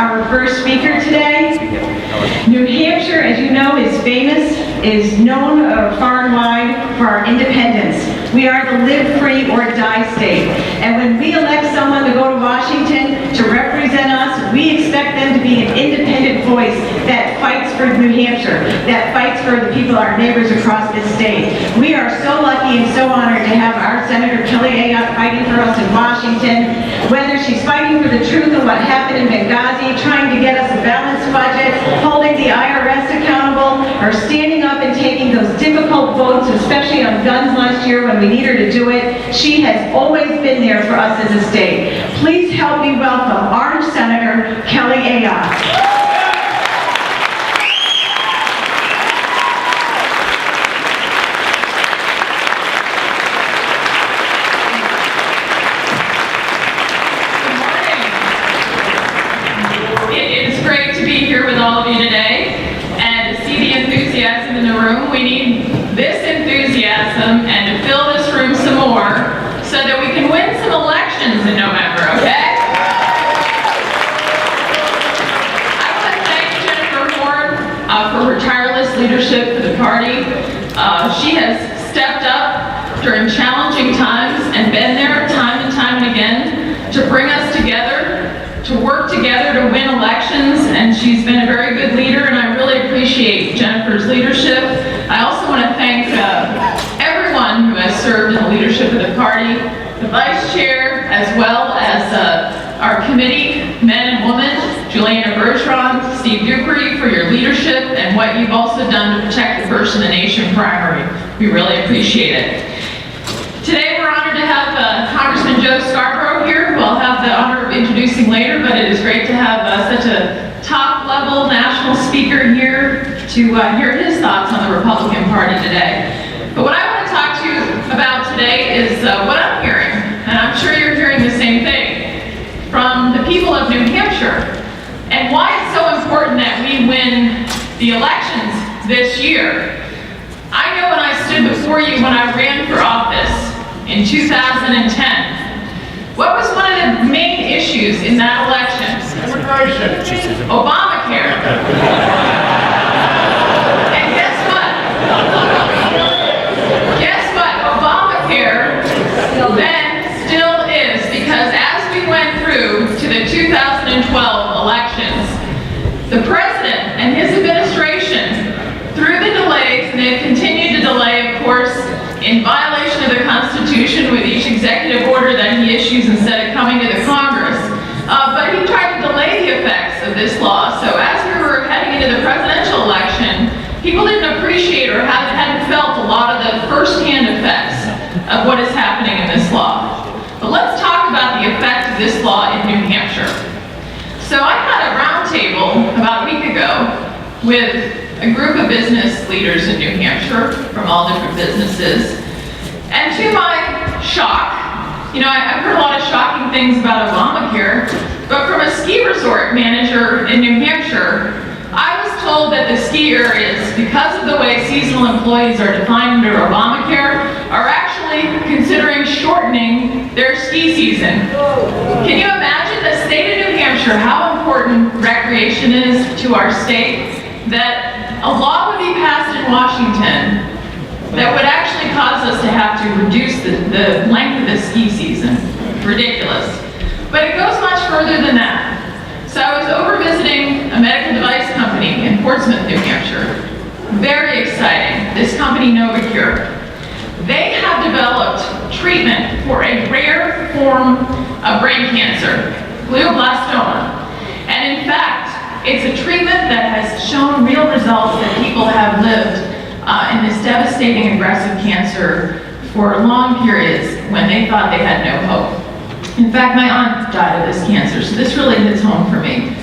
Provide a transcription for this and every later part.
our first speaker today. New Hampshire, as you know, is famous, is known far and wide for our independence. We are the live free or die state. And when we elect someone to go to Washington to represent us, we expect them to be an independent voice that fights for New Hampshire, that fights for the people, our neighbors across this state. We are so lucky and so honored to have our Senator Kelly Ayotte fighting for us in Washington, whether she's fighting for the truth of what happened in Benghazi, trying to get us a balanced budget, holding the IRS accountable, or standing up and taking those difficult votes, especially on guns last year when we need her to do it. She has always been there for us as a state. Please help me welcome Orange Senator Kelly Ayotte. All of you today, and to see the enthusiasm in the room. We need this enthusiasm and to fill this room some more so that we can win some elections in November, okay? I want to thank Jennifer Ford for her tireless leadership for the party. She has stepped up during challenging times and been there time and time and again to bring us together, to work together to win elections, and she's been a very good leader, and I really appreciate Jennifer's leadership. I also want to thank everyone who has served in the leadership of the party, the vice chair, as well as our committee, men and women, Juliana Bertrand, Steve Dupree, for your leadership and what you've also done to protect the First in the Nation primary. We really appreciate it. Today we're honored to have Congressman Joe Scarborough here, who I'll have the honor of introducing later, but it is great to have such a top-level national speaker here to hear his thoughts on the Republican Party today. But what I want to talk to you about today is what I'm hearing, and I'm sure you're hearing the same thing, from the people of New Hampshire, and why it's so important that we win the elections this year. I know when I stood before you when I ran for office in 2010, what was one of the main issues in that election? Immigration. Obamacare. And guess what? Guess what? Obamacare then still is, because as we went through to the 2012 elections, the president and his administration, through the delays, and they've continued to delay, of course, in violation of the Constitution with each executive order that he issues instead of coming to the Congress. But he tried to delay the effects of this law. So as we were heading into the presidential election, people didn't appreciate or hadn't felt a lot of the first-hand effects of what is happening in this law. But let's talk about the effect of this law in New Hampshire. So I had a roundtable about a week ago with a group of business leaders in New Hampshire from all different businesses. And to my shock, I've heard a lot of shocking things about Obamacare, but from a ski resort manager in New Hampshire, I was told that the ski areas, because of the way seasonal employees are defined under Obamacare, are actually considering shortening their ski season. Can you imagine the state of New Hampshire, how important recreation is to our state, that a law would be passed in Washington that would actually cause us to have to reduce the length of the ski season? Ridiculous. But it goes much further than that. So I was over visiting a medical device company in Portsmouth, New Hampshire. Very exciting. This company, Novacure. They have developed treatment for a rare form of brain cancer, glioblastoma. And in fact, it's a treatment that has shown real results that people have lived in this devastating aggressive cancer for long periods when they thought they had no hope. In fact, my aunt died of this cancer, so this really hits home for me.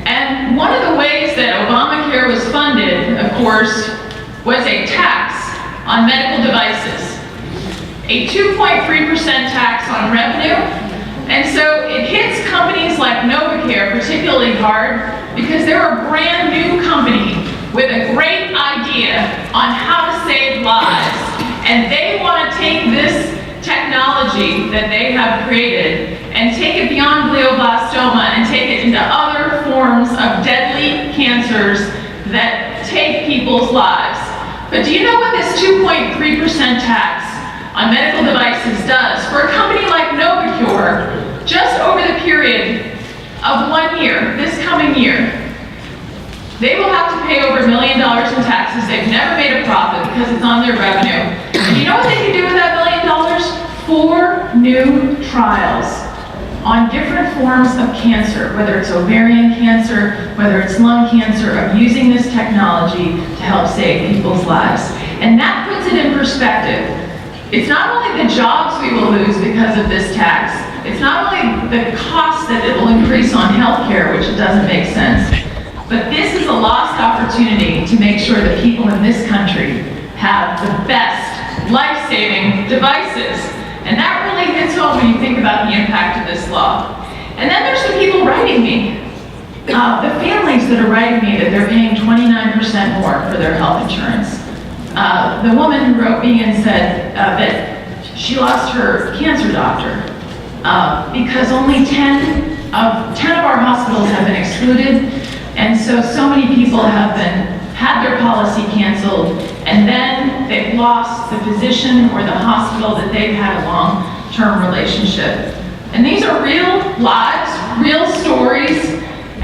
And one of the ways that Obamacare was funded, of course, was a tax on medical devices. A 2.3% tax on revenue. And so it hits companies like Novacare particularly hard because they're a brand new company with a great idea on how to save lives. And they want to take this technology that they have created and take it beyond glioblastoma and take it into other forms forms of deadly cancers that take people's lives. But do you know what this 2.3% tax on medical devices does for a company like Novacure? Just over the period of 1 year, this coming year, they will have to pay over $1 million in taxes. They've never made a profit because it's on their revenue. And you know what they can do with that $1 million? 4 new trials on different forms of cancer, whether it's ovarian cancer, whether it's lung cancer, of using this technology to help save people's lives. And that puts it in perspective. It's not only the jobs we will lose because of this tax, it's not only the cost that it will increase on healthcare, which doesn't make sense, but this is a lost opportunity to make sure that people in this country have the best life-saving devices. And that really hits home when you think about the impact of this law. And then there's the people writing me. The families that are writing me that they're paying 29% more for their health insurance. The woman who wrote me and said that she lost her cancer doctor because only 10 of our hospitals have been excluded. And so many people have had their policy canceled, and then they've lost the physician or the hospital that they've had a long-term relationship. And these are real lives, real stories,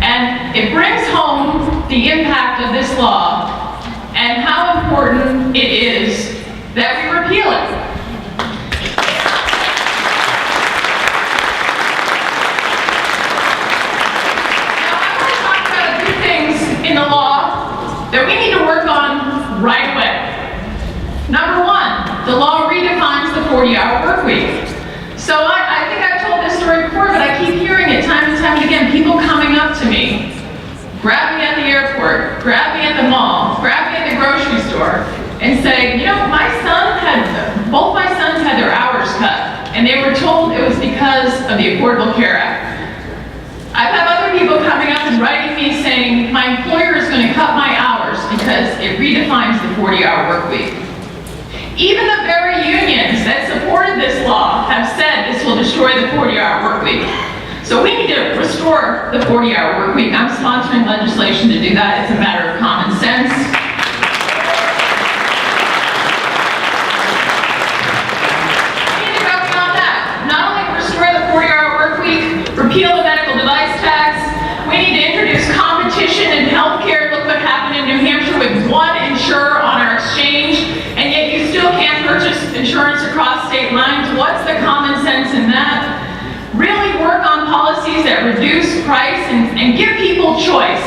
and it brings home the impact of this law and how important it is that we repeal it. In the law that we need to work on right away. Number 1, the law redefines the 40-hour work week. So I think I've told this story before, but I keep hearing it time and time again. People coming up to me, grab me at the airport, grab me at the mall, grab me at the grocery store, and say, you know, both my sons had their hours cut, and they were told it was because of the Affordable Care Act. I've had other people coming up and writing me saying, my employer is going to cut my hours because it redefines the 40-hour work week. Even the very unions that supported this law have said this will destroy the 40-hour work week. So we need to restore the 40-hour work week. I'm sponsoring legislation to do that. It's a matter of common sense. We need to go beyond that. Not only restore the 40-hour work week, repeal the medical device tax, we need to introduce competition in healthcare. Look what happened in New Hampshire with one insurer on our exchange, and yet you still can't purchase insurance across state lines. What's the common sense in that? Really work on policies that reduce price and give people choice.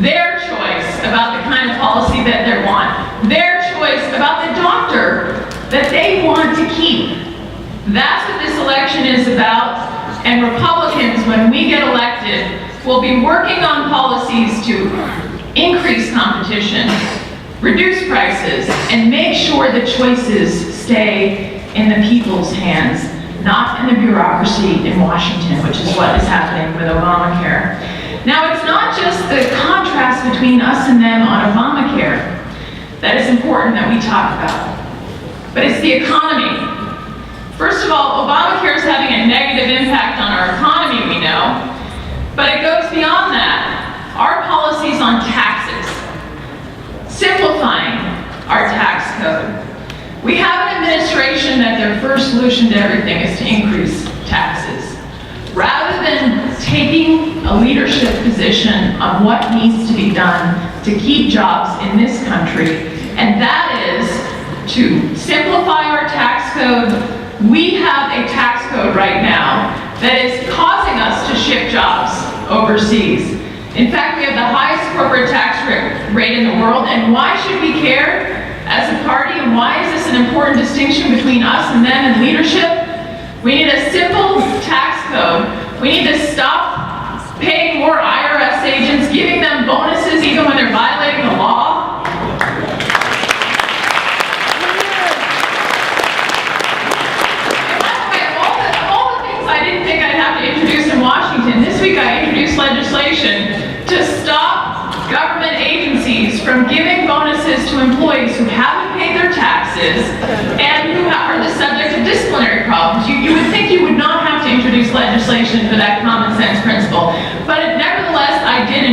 Their choice about the kind of policy that they want. Their choice about the doctor that they want to keep. That's what this election is about. And Republicans, when we get elected, will be working on policies to increase competition, reduce prices, and make sure the choices stay in the people's hands, not in the bureaucracy in Washington, which is what is happening with Obamacare. Now, it's not just the contrast between us and them on Obamacare that is important that we talk about, but it's the economy. First of all, Obamacare is having a negative impact on our economy, we know, but it goes beyond that. Our policies on taxes, simplifying our tax code. We have an administration that their first solution to everything is to increase taxes, rather than taking a leadership position on what needs to be done to keep jobs in this country, and that is to simplify our tax code. We have a tax code right now that is causing us to ship jobs overseas. In fact, we have the highest corporate tax rate in the world, and why should we care as a party, and why is this an important distinction between us and them in leadership? We need a simple tax code. We need to stop paying more IRS agents, giving them bonuses even when they're violating the law. Washington. This week I introduced legislation to stop government agencies from giving bonuses to employees who haven't paid their taxes and who are the subject of disciplinary problems. You would think you would not have to introduce legislation for that common sense principle, but nevertheless I did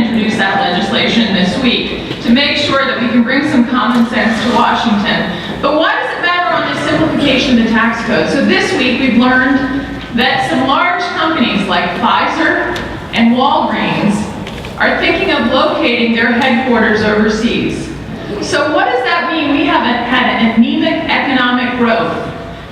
week to make sure that we can bring some common sense to Washington. But why does it matter on the simplification of the tax code? So this week we've learned that some large companies like Pfizer and Walgreens are thinking of locating their headquarters overseas. So what does that mean? We haven't had an anemic economic growth.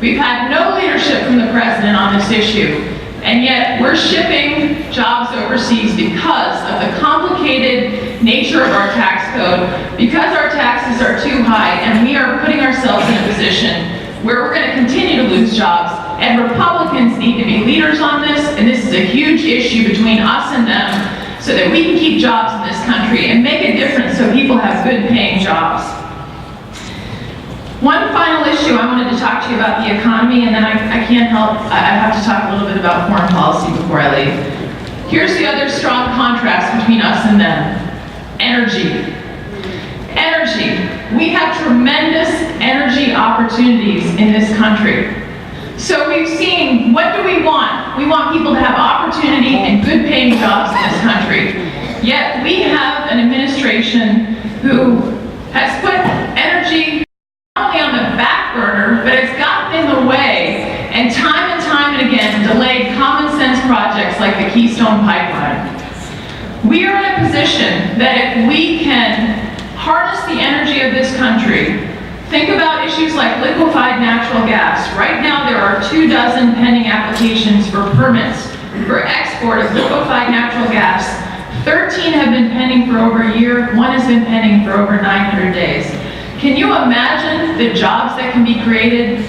We've had no leadership from the president on this issue, and yet we're shipping jobs overseas because of the complicated nature of our tax code, because our taxes are too high, and we are putting ourselves in a position where we're going to continue to lose jobs, and Republicans need to be leaders on this, and this is a huge issue between us and them, so that we can keep jobs in this country and make a difference so people have good paying jobs. One final issue I wanted to talk to you about the economy, and then I can't help, I have to talk a little bit about foreign policy before I leave. Here's the other strong contrast between us and them. Energy. Energy. We have tremendous energy opportunities in this country. So we've seen, what do we want? We want people to have opportunity and good paying jobs in this country. Yet we have an administration who has put energy not only on the back burner, but it's gotten in the way and time and again delayed common sense projects like the Keystone Pipeline. We are in a position that if we can harness the energy of this country, think about issues like liquefied natural gas. Right now there are 24 pending applications for permits for export of liquefied natural gas. 13 have been pending for over a year, one has been pending for over 900 days. Can you imagine the jobs that can be created?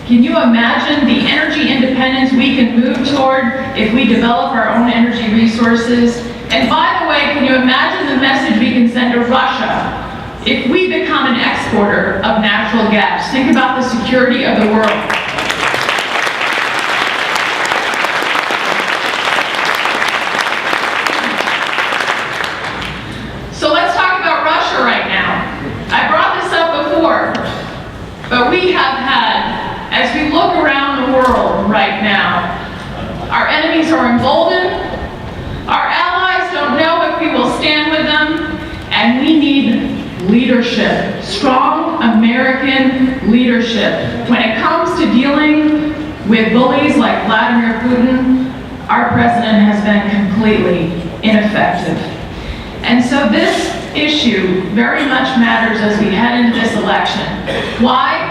Can you imagine the energy independence we can move toward if we develop our own energy resources? And by the way, can you imagine the message we can send to Russia if we become an exporter of natural gas? Think about the security of the world. So let's talk about Russia right now. I brought this up before, but we have had, as we look around the world right now, our enemies are emboldened, our allies don't know if we will stand with them, and we need leadership, strong American leadership. When it comes to dealing with bullies like Vladimir Putin, our president has been completely ineffective. And so this issue very much matters as we head into this election. Why?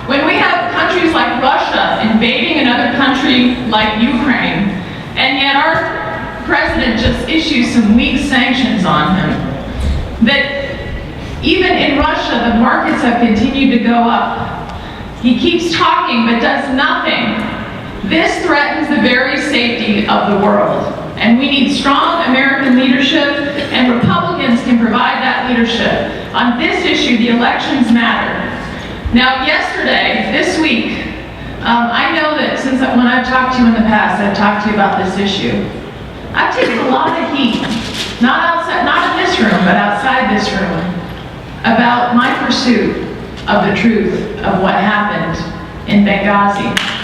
When we have countries like Russia invading another country like Ukraine, and yet our president just issues some weak sanctions on him, that even in Russia, the markets have continued to go up. He keeps talking but does nothing. This threatens the very safety of the world. And we need strong American leadership, and Republicans can provide that leadership. On this issue, the elections matter. Now, yesterday, this week, I know that since when I've talked to you in the past, I've talked to you about this issue. I've taken a lot of heat, not outside, not in this room, but outside this room, about my pursuit of the truth of what happened in Benghazi.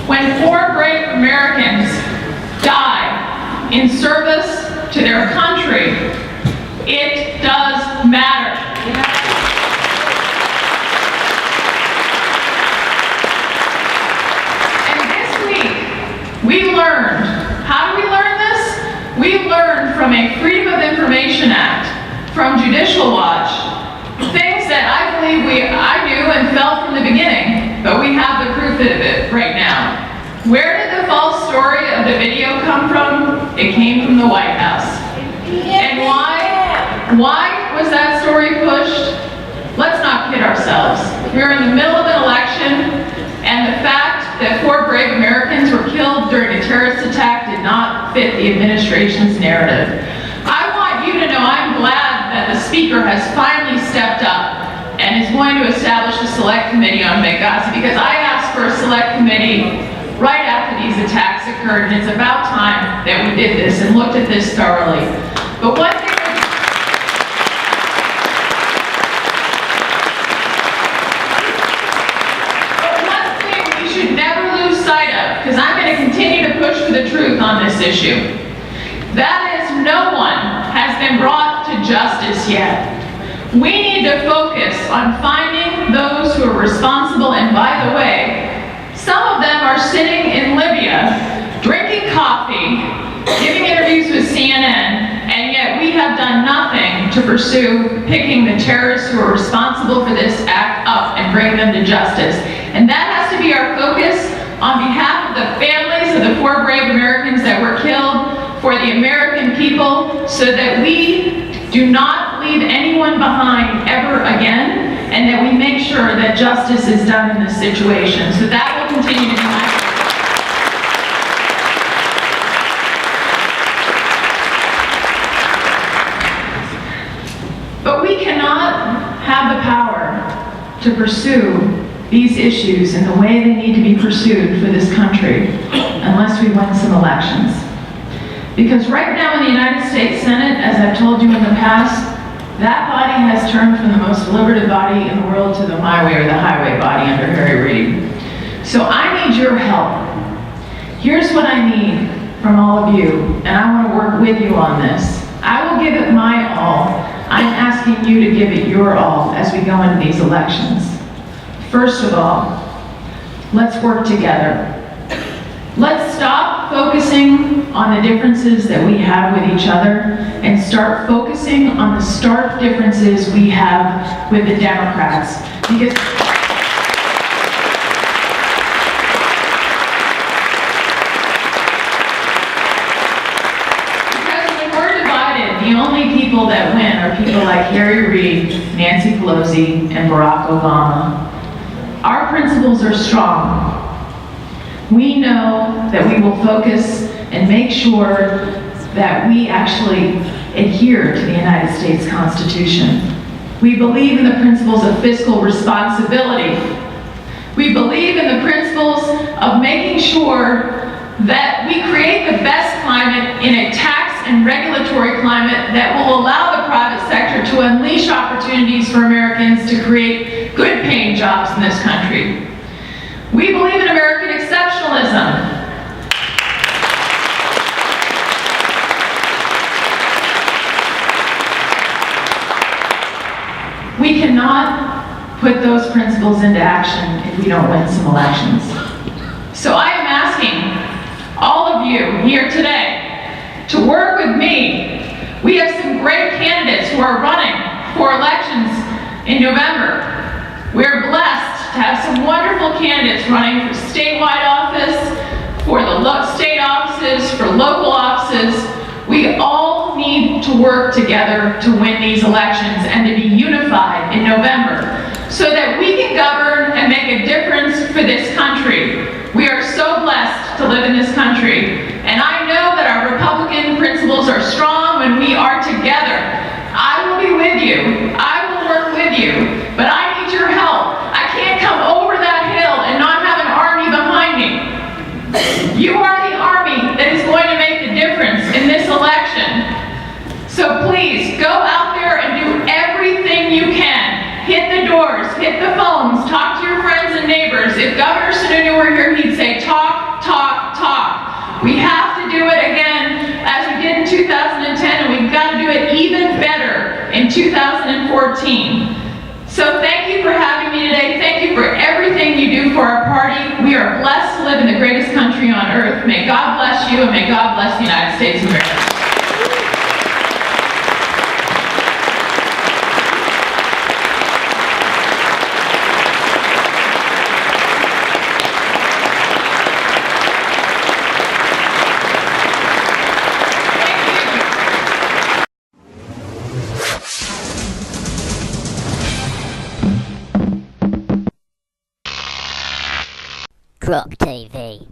When 4 brave Americans die in service to their country, it does matter. And this week, we learned, how do we learn this? We learned from a Freedom of Information Act, from Judicial Watch, things that I believe I knew and felt from the beginning, but we have the proof of it right now. Where did the false story of the video come from? It came from the White House. And why? Why was that story pushed? Let's not kid ourselves. We're in the middle of an election, and the fact that 4 brave Americans were killed during a terrorist attack did not fit the administration's narrative. I want you to know I'm glad that the Speaker has finally stepped up and is going to establish a select committee on Benghazi, because I asked for a select committee right after these attacks occurred, and it's about time that we did this and looked at this thoroughly. But one thing we should never lose sight of, because I'm going to continue to push for the truth on this issue, that is, no one has been brought to justice yet. We need to focus on finding those who are responsible, and by the way, some of them are sitting in Libya, drinking coffee, giving interviews with CNN, and yet we have done nothing to pursue picking the terrorists who are responsible for this act up and bring them to justice. And that has to be our focus on behalf of the families of the 4 brave Americans that were killed, for the American people, so that we do not leave anyone behind ever again, and that we make sure that justice is done in this situation. So that will continue to be my focus. But we cannot have the power to pursue these issues in the way they need to be pursued for this country unless we win some elections. Because right now in the United States Senate, as I've told you in the past, that body has turned from the most deliberative body in the world to the my way or the highway body under Harry Reid. So I need your help. Here's what I need from all of you, and I want to work with you on this. I will give it my all. I'm asking you to give it your all as we go into these elections. First of all, let's work together. Let's stop focusing on the differences that we have with each other and start focusing on the stark differences we have with the Democrats. Because when we're divided, the only people that win are people like Harry Reid, Nancy Pelosi, and Barack Obama. Our principles are strong. We know that we will focus and make sure that we actually adhere to the United States Constitution. We believe in the principles of fiscal responsibility. We believe in the principles of making sure that we create the best climate in a tax and regulatory climate that will allow the private sector to unleash opportunities for Americans to create good paying jobs in this country. We believe in American exceptionalism. We cannot put those principles into action if we don't win some elections. So I am asking all of you here today to work with me. We have some great candidates who are running for elections in November. We're blessed to have some wonderful candidates running for statewide office, for the state offices, for local offices. We all need to work together to win these elections and to be unified in November so that we can govern and make a difference for this country. We are so blessed to live in this country, and I know that our Republican principles are strong when we are together. I will be with you. I will work with you, but I need your help. I can't come over that hill and not have an army behind me. You are the army that is going to make the difference in this election. So please, go out there and do everything you can. Hit the doors, hit the phones, talk to your friends and neighbors. If Governor Sununu were here, he'd say, talk, talk, talk. We have to do it again as we did in 2010, and we've got to do it even better in 2014. So thank you for having me today. Thank you for everything you do for our party. We are blessed to live in the greatest country on earth. May God bless you, and may God bless the United States of America. GOP TV.